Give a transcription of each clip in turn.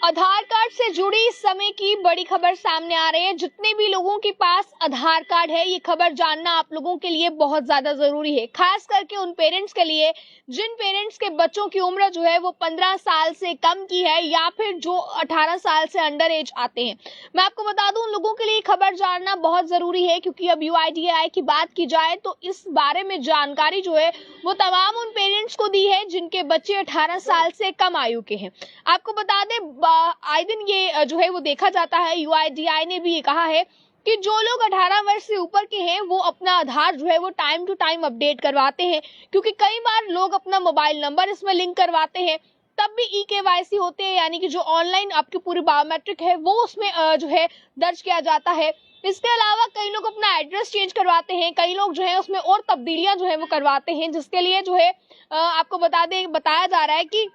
आधार card से जुड़ी इस समय की बड़ी खबर सामने आ रही है। जितने भी लोगों के पास आधार कार्ड है, ये खबर जानना आप लोगों के लिए बहुत ज्यादा जरूरी है, खास करके उन पेरेंट्स के लिए जिन पेरेंट्स के बच्चों की उम्र जो है वो 15 साल से कम की है या फिर जो 18 साल से अंडर एज आते हैं। मैं आपको बता दूं, उन लोगों के लिए खबर जानना बहुत जरूरी है, क्योंकि अब यूआईडीएआई की बात की जाए तो इस बारे में जानकारी जो है वो तमाम उन पेरेंट्स को दी है जिनके बच्चे 18 साल से कम आयु के हैं। आपको बता दें, आए दिन ये जो है वो देखा जाता है। यूआईडीएआई ने भी ये कहा है कि जो लोग 18 वर्ष से ऊपर के हैं वो अपना आधार जो है वो टाइम टू टाइम अपडेट करवाते हैं, क्योंकि कई बार लोग अपना मोबाइल नंबर इसमें लिंक करवाते हैं, तब भी ई-केवाईसी होते हैं, यानी कि जो ऑनलाइन आपकी पूरी बायोमेट्रिक है वो उसमें जो है दर्ज किया जाता है। इसके अलावा कई लोग अपना एड्रेस चेंज करवाते हैं, कई लोग जो है उसमें और तब्दीलियां जो है वो करवाते हैं, जिसके लिए जो है आपको बताया जा रहा है कि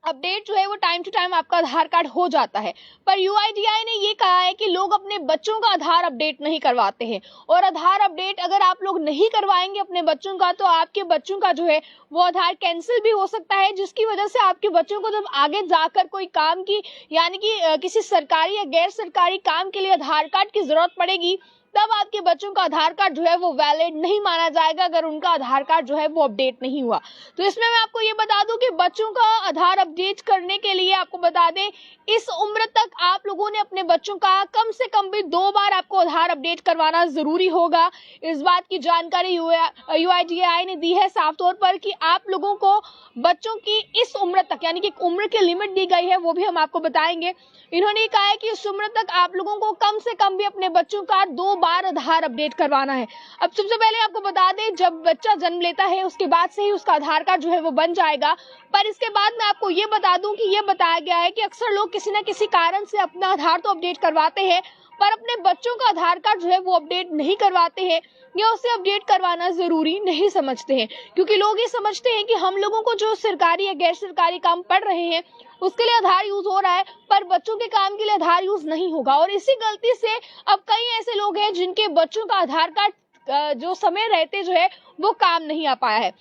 अपडेट जो है वो टाइम टू टाइम आपका आधार कार्ड हो जाता है। पर यूआईडीएआई ने ये कहा है कि लोग अपने बच्चों का आधार अपडेट नहीं करवाते हैं, और आधार अपडेट अगर आप लोग नहीं करवाएंगे अपने बच्चों का, तो आपके बच्चों का जो है वो आधार कैंसिल भी हो सकता है, जिसकी वजह से आपके बच्चों को जब आगे जाकर कोई काम की यानी कि किसी सरकारी या गैर सरकारी काम के लिए आधार कार्ड की जरूरत पड़ेगी, तब आपके बच्चों का आधार कार्ड जो है वो वैलिड नहीं माना जाएगा अगर उनका आधार कार्ड जो है वो अपडेट नहीं हुआ। तो इसमें मैं आपको ये बता दूं कि बच्चों का आधार अपडेट करने के लिए आपको बता दें, इस उम्र तक आप लोगों ने अपने बच्चों का कम से कम भी 2 बार आपको आधार अपडेट करवाना जरूरी होगा। इस बात की जानकारी यूआईडीएआई ने दी है साफ तौर पर कि आप लोगों को बच्चों की इस उम्र तक, यानी कि उम्र की लिमिट दी गई है वो भी हम आपको बताएंगे। इन्होंने कहा है कि इस उम्र तक आप लोगों को कम से कम भी अपने बच्चों का 2 बार आधार अपडेट करवाना है। अब सबसे पहले आपको बता दें, जब बच्चा जन्म लेता है उसके बाद से ही उसका आधार कार्ड जो है वो बन जाएगा, पर इसके बाद मैं आपको ये बता दूं कि ये बताया गया है कि अक्सर लोग किसी न किसी कारण से अपना आधार तो अपडेट करवाते हैं, पर अपने बच्चों का आधार कार्ड जो है वो अपडेट नहीं करवाते हैं या उसे अपडेट करवाना जरूरी नहीं समझते हैं, क्योंकि लोग ये समझते हैं कि हम लोगों को जो सरकारी या गैर सरकारी काम पड़ रहे हैं उसके लिए आधार यूज हो रहा है, पर बच्चों के काम के लिए आधार यूज नहीं होगा। और इसी गलती से अब कई ऐसे लोग हैं जिनके बच्चों का आधार कार्ड जो समय रहते जो है वो काम नहीं आ पाया है।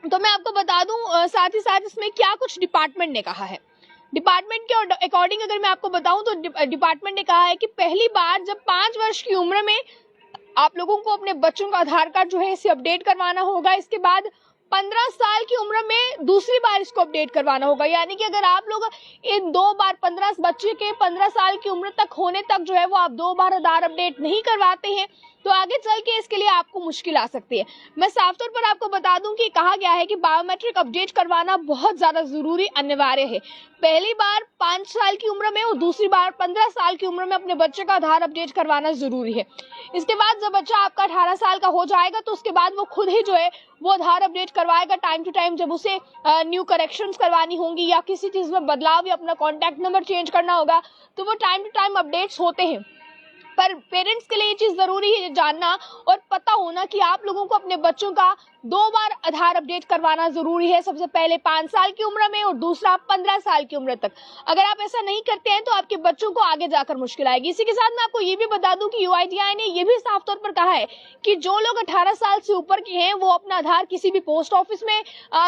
तो मैं आपको बता दूं, साथ ही साथ इसमें क्या कुछ डिपार्टमेंट ने कहा है। डिपार्टमेंट के अकॉर्डिंग अगर मैं आपको बताऊं तो डिपार्टमेंट ने कहा है कि पहली बार जब 5 वर्ष की उम्र में आप लोगों को अपने बच्चों का आधार कार्ड जो है इसे अपडेट करवाना होगा। इसके बाद 15 साल की उम्र में दूसरी बार इसको अपडेट करवाना होगा, यानी कि अगर आप लोग इन 2 बार 15 बच्चे के 15 साल की उम्र तक होने तक जो है वो आप 2 बार आधार अपडेट नहीं करवाते हैं तो आगे चल के इसके लिए आपको मुश्किल आ सकती है। मैं साफ तौर पर आपको बता दूं कि कहा गया है कि बायोमेट्रिक अपडेट करवाना बहुत ज्यादा जरूरी अनिवार्य है। पहली बार 5 साल की उम्र में और दूसरी बार 15 साल की उम्र में अपने बच्चे का आधार अपडेट करवाना जरूरी है। इसके बाद जब बच्चा आपका 18 साल का हो जाएगा तो उसके बाद वो खुद ही जो है वो आधार अपडेट करवाएगा टाइम टू टाइम। जब उसे न्यू करेक्शंस करवानी होंगी या किसी चीज में बदलाव या अपना कॉन्टैक्ट नंबर चेंज करना होगा तो वो टाइम टू टाइम अपडेट्स होते हैं। पर पेरेंट्स के लिए ये चीज जरूरी है जानना और पता होना कि आप लोगों को अपने बच्चों का 2 बार आधार अपडेट करवाना जरूरी है। सबसे पहले 5 साल की उम्र में और दूसरा 15 साल की उम्र तक। अगर आप ऐसा नहीं करते हैं तो आपके बच्चों को आगे जाकर मुश्किल आएगी। इसी के साथ मैं आपको ये भी बता दूं कि यूआईडीएआई ने ये भी साफ तौर पर कहा है कि जो लोग 18 साल से ऊपर के हैं वो अपना आधार किसी भी पोस्ट ऑफिस में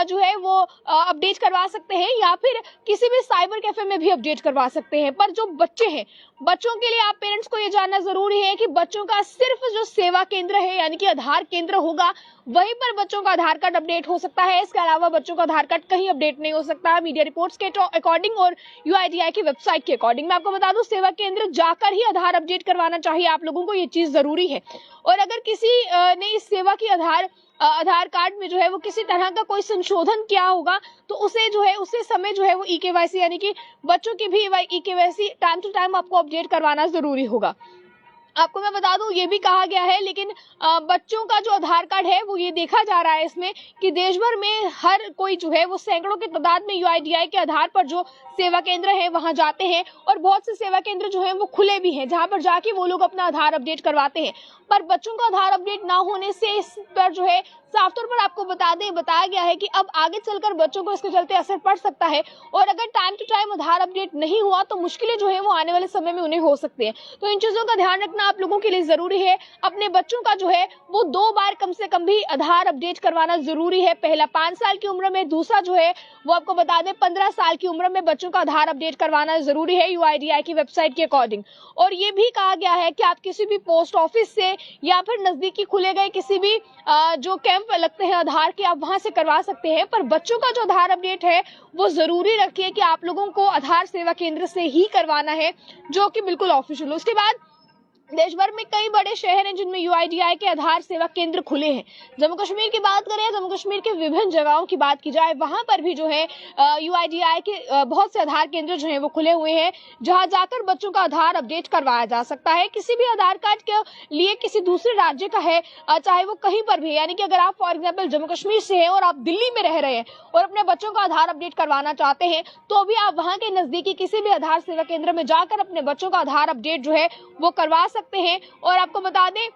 जो है वो अपडेट करवा सकते हैं या फिर किसी भी साइबर कैफे में भी अपडेट करवा सकते हैं। पर जो बच्चे हैं, बच्चों के लिए आप पेरेंट्स को ये जानना जरूरी है कि बच्चों का सिर्फ जो सेवा केंद्र है यानी कि आधार केंद्र होगा वहीं पर बच्चों का आधार कार्ड अपडेट हो सकता है। इसके अलावा बच्चों का आधार कार्ड कहीं अपडेट नहीं हो सकता। मीडिया रिपोर्ट्स के अकॉर्डिंग और यूआईडीएआई की वेबसाइट के अकॉर्डिंग मैं आपको बता दूं, सेवा केंद्र जाकर ही आधार अपडेट करवाना चाहिए आप लोगों को, ये चीज जरूरी है। और अगर किसी ने इस सेवा की आधार कार्ड में जो है वो किसी तरह का कोई संशोधन किया होगा तो उसे जो है उसे समय जो है वो ई-केवाईसी यानी कि बच्चों की भी ई-केवाईसी टाइम टू टाइम आपको अपडेट करवाना जरूरी होगा। आपको मैं बता दूं ये भी कहा गया है, लेकिन बच्चों का जो आधार कार्ड है वो ये देखा जा रहा है इसमें कि देश भर में हर कोई जो है वो सैकड़ों की तादाद में यूआईडीएआई के आधार पर जो सेवा केंद्र है वहां जाते हैं और बहुत से सेवा केंद्र जो है वो खुले भी हैं जहां पर जाके वो लोग अपना आधार अपडेट करवाते हैं। पर बच्चों का आधार अपडेट ना होने से इस पर जो है साफ तौर पर आपको बताया गया है कि अब आगे चलकर बच्चों को इसके चलते असर पड़ सकता है और अगर time to time Aadhaar update नहीं हुआ तो मुश्किलें जो है वो आने वाले समय में उन्हें हो सकती है। तो इन चीजों का ध्यान रखना आप लोगों के लिए जरूरी है। अपने बच्चों का जो है वो 2 बार कम से कम भी आधार अपडेट करवाना जरूरी है। पहला 5 साल की उम्र में, दूसरा जो है वो आपको बता दें 15 साल की उम्र में बच्चों का आधार अपडेट करवाना जरूरी है UIDAI की वेबसाइट के अकॉर्डिंग। और ये भी कहा गया है कि आप किसी भी पोस्ट ऑफिस से या फिर नजदीकी खुले गए किसी भी जो कैंप लगते हैं आधार के, आप वहां से करवा सकते हैं। पर बच्चों का जो आधार अपडेट है वो जरूरी रखिए कि आप लोगों को आधार सेवा केंद्र से ही करवाना है, जो कि बिल्कुल ऑफिशियल। उसके बाद देश भर में कई बड़े शहर हैं जिनमें UIDAI के आधार सेवा केंद्र खुले हैं। जम्मू कश्मीर की बात करें, जम्मू कश्मीर के विभिन्न जगहों की बात की जाए, वहां पर भी जो है UIDAI के बहुत से आधार केंद्र जो है वो खुले हुए हैं, जहां जाकर बच्चों का आधार अपडेट करवाया जा सकता है। किसी भी आधार कार्ड के लिए किसी दूसरे राज्य का है, चाहे वो कहीं पर भी, यानी कि अगर आप फॉर एग्जाम्पल जम्मू कश्मीर से हैं और आप दिल्ली में रह रहे हैं और अपने बच्चों का आधार अपडेट करवाना चाहते हैं, तो भी आप वहां के नजदीकी किसी भी आधार सेवा केंद्र में जाकर अपने बच्चों का आधार अपडेट जो है वो करवा सकते हैं। और आपको बता दें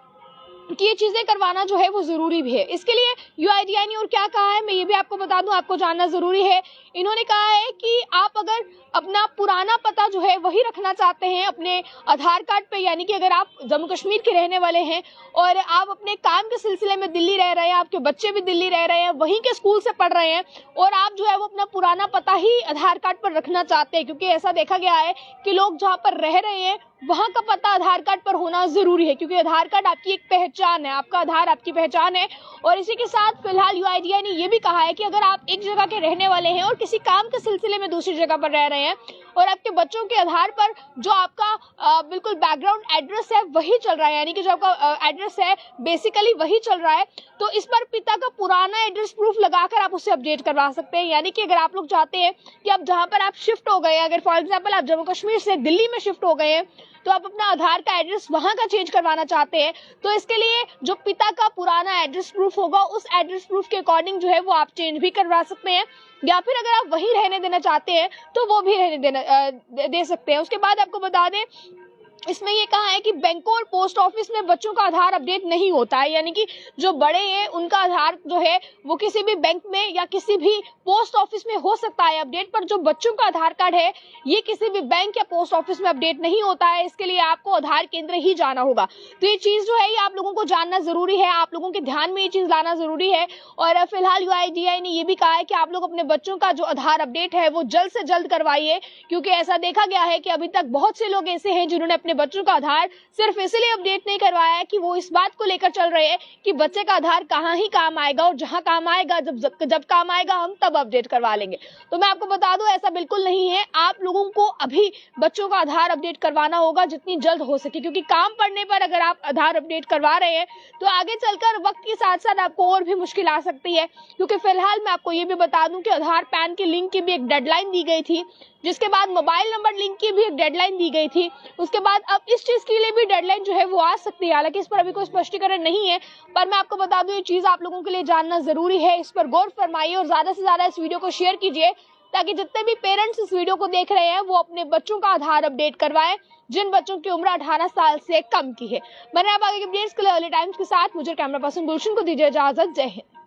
कि ये चीजें करवाना जो है वो जरूरी भी है। इसके लिए UIDAI ने और क्या कहा है मैं ये भी आपको बता दूं, आपको जानना जरूरी है। इन्होंने कहा है कि आप अगर अपना पुराना पता जो है वही रखना चाहते हैं अपने आधार कार्ड पे, यानी कि अगर आप जम्मू कश्मीर के रहने वाले हैं और आप अपने काम के सिलसिले में दिल्ली रह रहे हैं, आपके बच्चे भी दिल्ली रह रहे हैं, वहीं के स्कूल से पढ़ रहे हैं और आप जो है वो अपना पुराना पता ही आधार कार्ड पर रखना चाहते हैं, क्योंकि ऐसा देखा गया है कि लोग जहाँ पर रह रहे हैं वहां का पता आधार कार्ड पर होना जरूरी है, क्योंकि आधार कार्ड आपकी एक पहचान है, आपका आधार आपकी पहचान है। और इसी के साथ फिलहाल UIDAI ने यह भी कहा है कि अगर आप एक जगह के रहने वाले हैं और किसी काम के सिलसिले में दूसरी जगह पर रह रहे हैं और आपके बच्चों के आधार पर जो आपका बिल्कुल बैकग्राउंड एड्रेस है वही चल रहा है, यानी कि जो आपका एड्रेस है बेसिकली वही चल रहा है, तो इस पर पिता का पुराना एड्रेस प्रूफ लगाकर आप उसे अपडेट करवा सकते हैं। यानी कि अगर आप लोग चाहते हैं कि अब जहां पर आप शिफ्ट हो गए, अगर फॉर एग्जाम्पल आप जम्मू कश्मीर से दिल्ली में शिफ्ट हो गए हैं तो आप अपना आधार का एड्रेस वहां का चेंज करवाना चाहते हैं, तो इसके लिए जो पिता का पुराना एड्रेस प्रूफ होगा उस एड्रेस प्रूफ के अकॉर्डिंग जो है वो आप चेंज भी करवा सकते हैं, या फिर अगर आप वहीं रहने देना चाहते हैं तो वो भी रहने दे सकते हैं। उसके बाद आपको बता दें इसमें ये कहा है कि बैंकों और पोस्ट ऑफिस में बच्चों का आधार अपडेट नहीं होता है, यानी कि जो बड़े हैं उनका आधार जो है वो किसी भी बैंक में या किसी भी पोस्ट ऑफिस में हो सकता है अपडेट, पर जो बच्चों का आधार कार्ड है ये किसी भी बैंक या पोस्ट ऑफिस में अपडेट नहीं होता है। इसके लिए आपको आधार केंद्र ही जाना होगा। तो ये चीज जो है ये आप लोगों को जानना जरूरी है, आप लोगों के ध्यान में ये चीज लाना जरूरी है। और फिलहाल UIDAI ने ये भी कहा है कि आप लोग अपने बच्चों का जो आधार अपडेट है वो जल्द से जल्द करवाइए, क्योंकि ऐसा देखा गया है कि अभी तक बहुत से लोग ऐसे हैं जिन्होंने अपने बच्चों का आधार सिर्फ इसलिए अपडेट नहीं करवाया है कि वो इस बात को लेकर चल रहे हैं कि बच्चे का आधार कहां ही काम आएगा और जहां काम आएगा जब काम आएगा हम तब अपडेट करवा लेंगे। तो मैं आपको बता दूं ऐसा बिल्कुल नहीं है, आप लोगों को अभी बच्चों का आधार अपडेट करवाना होगा जितनी जल्द हो सके, क्योंकि काम पड़ने पर अगर आप आधार अपडेट करवा रहे हैं तो आगे चलकर वक्त के साथ साथ आपको और भी मुश्किल आ सकती है। क्योंकि फिलहाल मैं आपको ये भी बता दूं कि आधार पैन के लिंक की भी एक डेडलाइन दी गई थी, जिसके बाद मोबाइल नंबर लिंक की भी एक डेडलाइन दी गई थी, उसके बाद अब इस चीज के लिए भी डेडलाइन जो है वो आ सकती है। हालांकि इस पर अभी कोई स्पष्टीकरण नहीं है, पर मैं आपको बता दूं ये चीज आप लोगों के लिए जानना जरूरी है, इस पर गौर फरमाइए और ज्यादा से ज्यादा इस वीडियो को शेयर कीजिए ताकि जितने भी पेरेंट्स इस वीडियो को देख रहे हैं वो अपने बच्चों का आधार अपडेट करवाएं जिन बच्चों की उम्र 18 साल से कम की है। मैंने आप आगे के अपडेट्स के लिए अर्ली टाइम्स के साथ मुझे कैमरा पर्सन गुलशन को दीजिए इजाजत। जय हिंद।